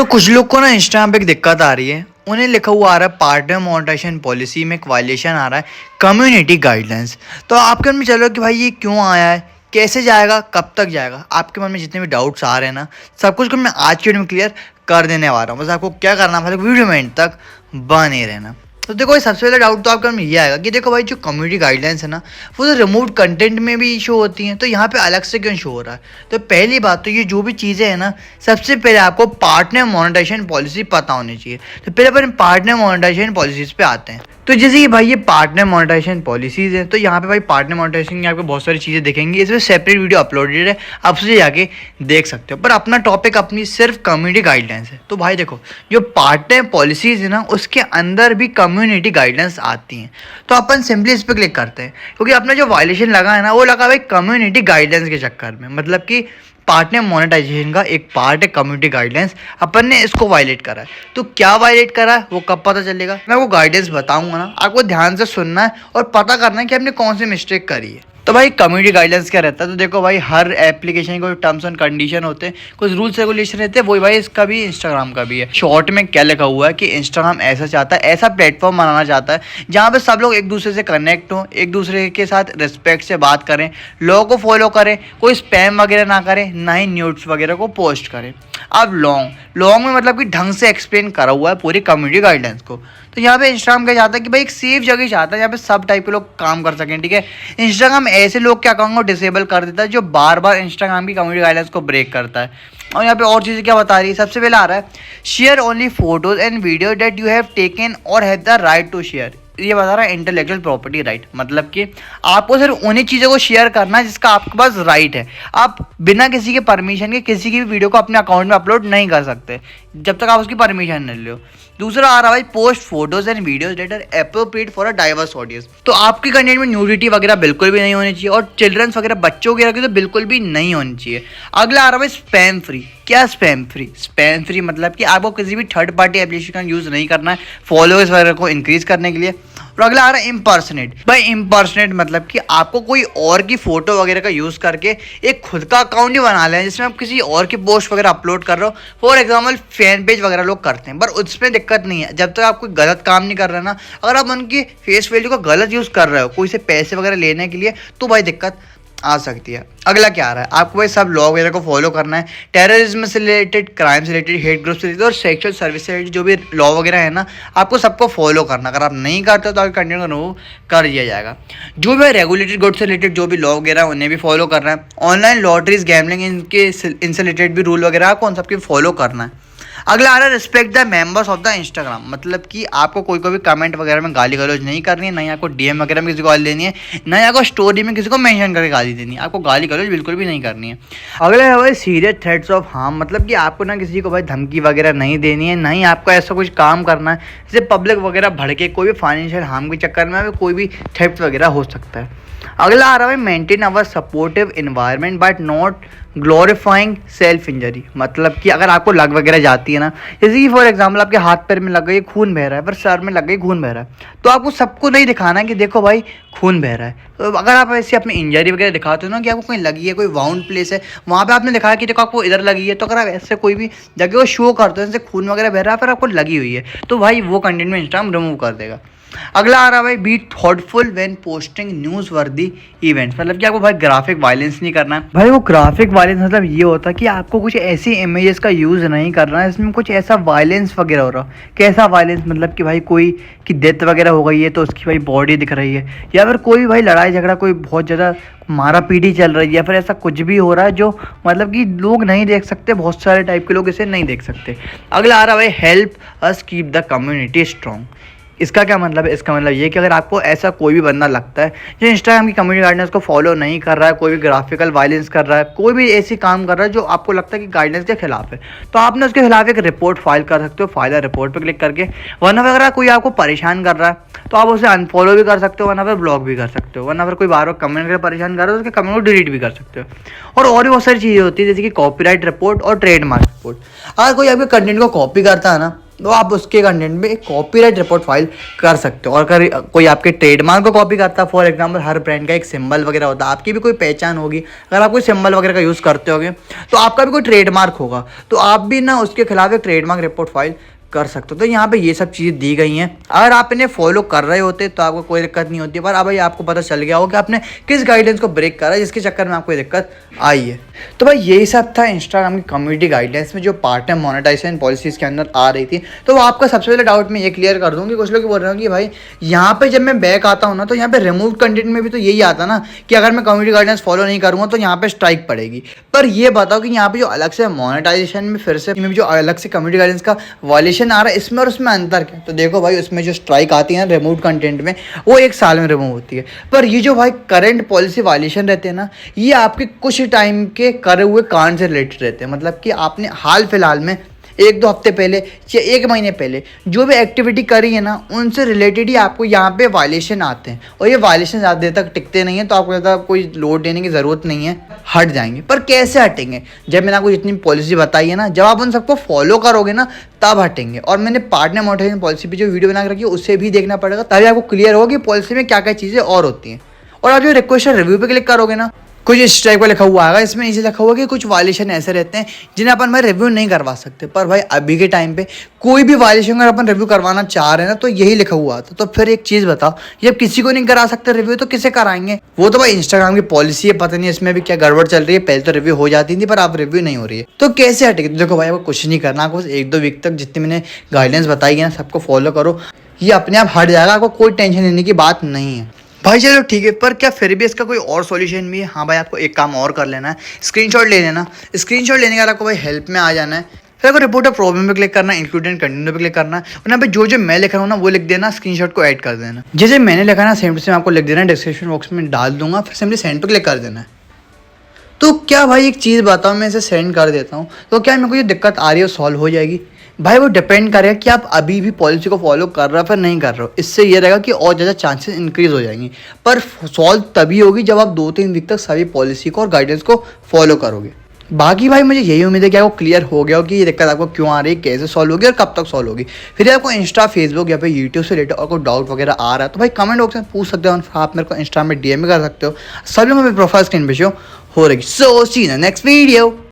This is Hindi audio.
तो कुछ लोग को ना इंस्टाग्राम पे एक दिक्कत आ रही है। उन्हें लिखा हुआ आ रहा है पार्टनर मोनेटाइजेशन पॉलिसी में एक वायलेशन आ रहा है, कम्युनिटी गाइडलाइंस। तो आपके मन में चलो कि भाई ये क्यों आया है, कैसे जाएगा, कब तक जाएगा। आपके मन में जितने भी डाउट्स आ रहे हैं ना, सब कुछ को मैं आज की वीडियो में क्लियर कर देने वाला हूँ। बस आपको क्या करना है, मतलब वीडियो में एंड तक बने रहना। तो देखो सबसे पहले डाउट तो आपके मन में ये आएगा कि देखो भाई जो कम्युनिटी गाइडलाइंस है ना, वो तो रिमूव कंटेंट में भी शो होती हैं, तो यहाँ पे अलग से क्यों शो हो रहा है। तो पहली बात तो ये जो भी चीज़ें हैं ना, सबसे पहले आपको पार्टनर मोनेटाइजेशन पॉलिसी पता होनी चाहिए। तो पहले अपन पार्टनर मोनेटाइजेशन पॉलिसीज पे आते हैं। तो जैसे कि भाई ये पार्टनर मोनेटाइजेशन पॉलिसीज है, तो यहाँ पे भाई पार्टनर मोनेटाइजेशन की आपको बहुत सारी चीज़ें दिखेंगी। इसमें सेपरेट वीडियो अपलोडेड है, आप उसे जाके देख सकते हो। पर अपना टॉपिक अपनी सिर्फ कम्युनिटी गाइडलाइंस है। तो भाई देखो जो पार्टनर पॉलिसीज है ना, उसके अंदर भी कम्युनिटी गाइडलाइंस आती हैं। तो अपन सिंपली इस पर क्लिक करते हैं, क्योंकि अपना जो वायलेशन लगा है ना, वो लगा भाई कम्युनिटी गाइडलाइंस के चक्कर में। मतलब कि पार्टनर मोनेटाइजेशन का एक पार्ट है कम्युनिटी गाइडलाइंस, अपन ने इसको वायलेट करा है। तो क्या वायलेट करा है वो कब पता चलेगा, मैं वो गाइडेंस बताऊंगा ना, आपको ध्यान से सुनना है और पता करना है कि आपने कौन सी मिस्टेक करी है। तो भाई कम्युनिटी गाइडलाइंस क्या रहता है, तो देखो भाई हर एप्लीकेशन के टर्म्स एंड कंडीशन होते हैं, कुछ रूल्स रेगुलेशन रहते हैं। वही भाई इसका भी इंस्टाग्राम का भी है। शॉर्ट में क्या लिखा हुआ है कि इंस्टाग्राम ऐसा चाहता है, ऐसा प्लेटफॉर्म बनाना चाहता है जहाँ पे सब लोग एक दूसरे से कनेक्ट हो, एक दूसरे के साथ रिस्पेक्ट से बात करें, लोगों को फॉलो करें, कोई स्पैम वगैरह ना करें, ना ही न्यूड्स वगैरह को पोस्ट करें। अब लॉन्ग में मतलब कि ढंग से एक्सप्लेन करा हुआ है पूरी कम्युनिटी गाइडलाइंस को। तो यहाँ पे इंस्टाग्राम क्या चाहता है कि भाई एक सेफ जगह चाहता है जहाँ पे सब टाइप के लोग काम कर सकें, ठीक है। इंस्टाग्राम ऐसे लोग क्या कहूँगा डिसेबल कर देता है जो बार बार इंस्टाग्राम की कम्युनिटी गाइडलाइंस को ब्रेक करता है। और यहाँ पे और चीज़ें क्या बता रही है, सबसे पहले आ रहा है share only photos and videos that you have taken और have the right to share. ये बता रहा है इंटेलेक्चुअल प्रॉपर्टी राइट, मतलब कि आपको सिर्फ उन्हीं चीज़ों को शेयर करना है जिसका आपके पास राइट है। आप बिना किसी के परमिशन के किसी की भी वीडियो को अपने अकाउंट में अपलोड नहीं कर सकते जब तक आप उसकी परमिशन नहीं लो। दूसरा आ रहा है post photos and videos that are appropriate for a diverse audience. तो आपके कंटेंट में न्यूडिटी वगैरह बिल्कुल भी नहीं होनी चाहिए, और चिल्ड्रंस वगैरह बच्चों की रखी तो बिल्कुल भी नहीं होनी चाहिए। अगला आ रहा है स्पैम फ्री। क्या स्पैम फ्री, स्पैम फ्री मतलब कि आपको किसी भी थर्ड पार्टी एप्लीकेशन का यूज़ नहीं करना है फॉलोअर्स वगैरह को इंक्रीज करने के लिए। और अगला आ रहा है इम्पर्सनेट। भाई इम्पर्सनेट मतलब कि आपको कोई और की फोटो वगैरह का यूज़ करके एक खुद का अकाउंट ही बना लें जिसमें आप किसी और की पोस्ट वगैरह अपलोड कर रहे हो। फॉर एग्जाम्पल फैन पेज वगैरह लोग करते हैं, पर उसमें दिक्कत नहीं है जब तक आप कोई गलत काम नहीं कर रहे ना। अगर आप उनकी फेस वैल्यू का गलत यूज़ कर रहे हो कोई से पैसे वगैरह लेने के लिए, तो भाई दिक्कत आ सकती है। अगला क्या आ रहा है, आपको भाई सब लॉ वगैरह को फॉलो करना है। टेररिज्म से रिलेटेड, क्राइम से रिलेटेड, हेट ग्रुप से रिलेटेड और सेक्सुअल सर्विस से रिलेटेड जो भी लॉ वगैरह है ना, आपको सबको फॉलो करना। अगर आप नहीं करते हो तो आपके कंटेंट को रिमूव कर दिया जाएगा। जो भी रेगुलेटेड गुड से रिलेटेड जो भी लॉ वगैरह है उन्हें भी फॉलो करना है। ऑनलाइन लॉटरीज, गैमलिंग, इनसे रिलेटेड भी रूल वगैरह आपको उन सबके फॉलो करना है। अगला आ रहा है respect the members of the Instagram. मतलब कि आपको कोई भी कमेंट वगैरह में गाली गलौज नहीं करनी है, ना ही आपको डीएम वगैरह में किसी को गाली देनी है, ना ही आपको स्टोरी में किसी को मेंशन करके गाली देनी है। आपको गाली गलौज बिल्कुल भी नहीं करनी है। अगला है भाई सीरियस थ्रेट्स ऑफ हार्म। मतलब कि आपको ना किसी को भाई धमकी वगैरह नहीं देनी है, ना ही आपको ऐसा कुछ काम करना है जैसे पब्लिक वगैरह भड़के कोई भी फाइनेंशियल हार्म के चक्कर में कोई भी थेफ्ट वगैरह हो सकता है। अगला आ रहा है maintain our supportive environment but not glorifying self injury. मतलब कि अगर आपको लग वगैरह जाती है ना, जैसे कि फॉर एग्जांपल आपके हाथ पैर में लग गई खून बह रहा है, पर सर में लग गई खून बह रहा है, तो आपको सबको नहीं दिखाना है कि देखो भाई खून बह रहा है। तो अगर आप ऐसे अपनी इंजरी वगैरह दिखाते हो ना कि आपको कहीं लगी है, कोई वाउंड प्लेस है, वहाँ पे आपने दिखाया कि देखो आपको इधर लगी है, तो अगर आप ऐसे कोई भी जगह को शो करते हो जैसे खून वगैरह बह रहा है पर आपको लगी हुई है, तो भाई वो कंटेंट में इंस्टाग्राम रिमूव कर देगा। अगला आ रहा है भाई B thoughtful when posting news वर्दी इवेंट्स। मतलब कि आपको भाई ग्राफिक वायलेंस नहीं करना है। भाई वो ग्राफिक वायलेंस मतलब ये होता है कि आपको कुछ ऐसी इमेजेस का यूज़ नहीं करना है इसमें कुछ ऐसा वायलेंस वगैरह हो रहा हो। कैसा वायलेंस, मतलब कि भाई कोई की डेथ वगैरह हो गई है तो उसकी भाई बॉडी दिख रही है, या फिर कोई भाई लड़ाई झगड़ा कोई बहुत ज़्यादा मारा पीटी चल रही है, या फिर ऐसा कुछ भी हो रहा है जो मतलब कि लोग नहीं देख सकते, बहुत सारे टाइप के लोग इसे नहीं देख सकते। अगला आ रहा है भाई help us keep the community strong. इसका क्या मतलब है, इसका मतलब ये कि अगर आपको ऐसा कोई भी बंदा लगता है जो इंस्टाग्राम की कम्युनिटी गाइडलाइंस को फॉलो नहीं कर रहा है, कोई भी ग्राफिकल वायलेंस कर रहा है, कोई भी ऐसी काम कर रहा है जो आपको लगता है कि गाइडलाइंस के खिलाफ है, तो आपने उसके खिलाफ एक रिपोर्ट फाइल कर सकते हो, फाइल रिपोर्ट पर क्लिक करके। वरना अगर कोई आपको परेशान कर रहा है तो आप उसे अनफॉलो भी कर सकते हो, वरना फिर ब्लॉक भी कर सकते हो, वरना फिर कोई बार बार कमेंट करके परेशान कर रहा है उसके कमेंट को डिलीट भी कर सकते हो। और भी बहुत सारी चीज़ें होती है जैसे कि कॉपीराइट रिपोर्ट और ट्रेडमार्क रिपोर्ट। अगर कोई आपके कंटेंट को कॉपी करता है ना, तो आप उसके कंटेंट में एक कॉपीराइट रिपोर्ट फाइल कर सकते हो। और अगर कोई आपके ट्रेडमार्क को कॉपी करता है, फॉर एग्जांपल हर ब्रांड का एक सिंबल वगैरह होता है, आपकी भी कोई पहचान होगी, अगर आप कोई सिंबल वगैरह का यूज़ करते होगे तो आपका भी कोई ट्रेडमार्क होगा, तो आप भी ना उसके खिलाफ एक ट्रेडमार्क रिपोर्ट फाइल कर सकते हो। तो यहाँ पे ये सब चीज़ें दी गई हैं। अगर आप इन्हें फॉलो कर रहे होते तो आपको कोई दिक्कत नहीं होती, पर अब भाई आपको पता चल गया होगा कि आपने किस गाइडेंस को ब्रेक करा जिसके चक्कर में आपको ये दिक्कत आई है। तो भाई यही सब था इंस्टाग्राम की कम्युनिटी गाइडलाइंस में जो पार्ट टाइम मोनेटाइजेशन पॉलिसीज़ के अंदर आ रही थी। तो वो आपका सबसे पहले डाउट मैं ये क्लियर कर दूँ कि कुछ लोग बोल रहे हो कि भाई यहाँ पे जब मैं बैक आता हूँ ना तो यहाँ पे रिमूव कंटेंट में भी तो यही आता ना कि अगर मैं कम्युनिटी गाइडलाइंस फॉलो नहीं करूँगा तो यहाँ पे स्ट्राइक पड़ेगी। पर ये बताओ कि यहाँ पे जो अलग से मोनेटाइजेशन में फिर से जो अलग से कम्युनिटी गाइडलाइंस का वायलेशन आ रहा है, इसमें और उसमें अंतर क्या? तो देखो भाई, उसमें जो स्ट्राइक आती है ना रिमूव कंटेंट में, वो 1 साल में रिमूव होती है। पर ये जो भाई करंट पॉलिसी वायलेशन रहते हैं ना, ये आपके कुछ टाइम के करे हुए कांड से रिलेटेड रहते हैं। मतलब कि आपने हाल फिलहाल में 1-2 हफ्ते पहले या 1 महीने पहले जो भी एक्टिविटी करी है ना, उनसे रिलेटेड ही आपको यहाँ पे वायलेशन आते हैं। और ये वायलेशन ज़्यादा देर तक टिकते नहीं हैं, तो आपको ज़्यादा कोई लोड देने की ज़रूरत नहीं है, हट जाएंगे। पर कैसे हटेंगे? जब मैंने आपको जितनी पॉलिसी बताई है ना, जब आप उन सबको फॉलो करोगे ना तब हटेंगे। और मैंने पार्टनर मोनेटाइजेशन पॉलिसी पे जो वीडियो बना के रखी है उसे भी देखना पड़ेगा, तभी आपको क्लियर होगा कि पॉलिसी में क्या क्या चीज़ें और होती हैं। और आप जो रिक्वेस्ट रिव्यू पे क्लिक करोगे ना, कुछ इस टाइप का लिखा हुआ आएगा। इसमें इसे लिखा हुआ कि कुछ वायलेशन ऐसे रहते हैं जिन्हें अपन भाई रिव्यू नहीं करवा सकते। पर भाई अभी के टाइम पे कोई भी वायलेशन अगर अपन रिव्यू करवाना चाह रहे हैं ना, तो यही लिखा हुआ आता। तो फिर एक चीज़ बताओ, जब किसी को नहीं करा सकते रिव्यू तो किसे कराएंगे? वो तो भाई इंस्टाग्राम की पॉलिसी है, पता नहीं इसमें भी क्या गड़बड़ चल रही है। पहले तो रिव्यू हो जाती थी, पर अब रिव्यू नहीं हो रही है, तो कैसे हटेगी? तो देखो भाई, आपको कुछ नहीं करना, आपको 1-2 वीक तक जितनी मैंने गाइडेंस बताई है ना, सबको फॉलो करो, ये अपने आप हट जाएगा। आपको कोई टेंशन लेने की बात नहीं है भाई। चलो ठीक है, पर क्या फिर भी इसका कोई और सॉल्यूशन भी है? हाँ भाई, आपको एक काम और कर लेना है, स्क्रीनशॉट ले लेना। स्क्रीनशॉट लेने के बाद आपको भाई हेल्प में आ जाना है, फिर आपको रिपोर्ट ऑफ प्रॉब्लम पे क्लिक करना है, इंक्लूड एंड कंटिन्यू पे क्लिक करना है। और यहाँ पे जो मैं लिख रहा हूँ ना वो लिख देना, स्क्रीनशॉट को ऐड कर देना। जैसे मैंने लिखा ना सेम टू सेम आपको लिख देना, डिस्क्रिप्शन बॉक्स में डाल दूंगा, फिर सिंपली सेंड पे क्लिक कर देना है। तो क्या भाई एक चीज़ बताओ, मैं इसे सेंड कर देता हूँ तो क्या मेरे को जो दिक्कत आ रही है वो सॉल्व हो जाएगी? भाई वो डिपेंड करेगा कि आप अभी भी पॉलिसी को फॉलो कर रहे हो फिर नहीं कर रहे हो। इससे ये रहेगा कि और ज़्यादा चांसेस इंक्रीज हो जाएंगे। पर सॉल्व तभी होगी जब आप 2-3 वीक तक सभी पॉलिसी को और गाइडेंस को फॉलो करोगे। बाकी भाई मुझे यही उम्मीद है कि आपको क्लियर हो गया हो कि ये दिक्कत आपको क्यों आ रही है, कैसे सॉल्व होगी और कब तक सॉल्व होगी। फिर आपको इंस्टा, फेसबुक या फिर यूट्यूब से रिलेटेड और कोई डाउट वगैरह आ रहा है तो भाई कमेंट बॉक्स में पूछ सकते हो। आप मेरे को इंस्टा में DM कर सकते हो। सब लोग मेरे प्रोफाइल स्क्रीन पे शो हो रही। सो सी इन द नेक्स्ट वीडियो।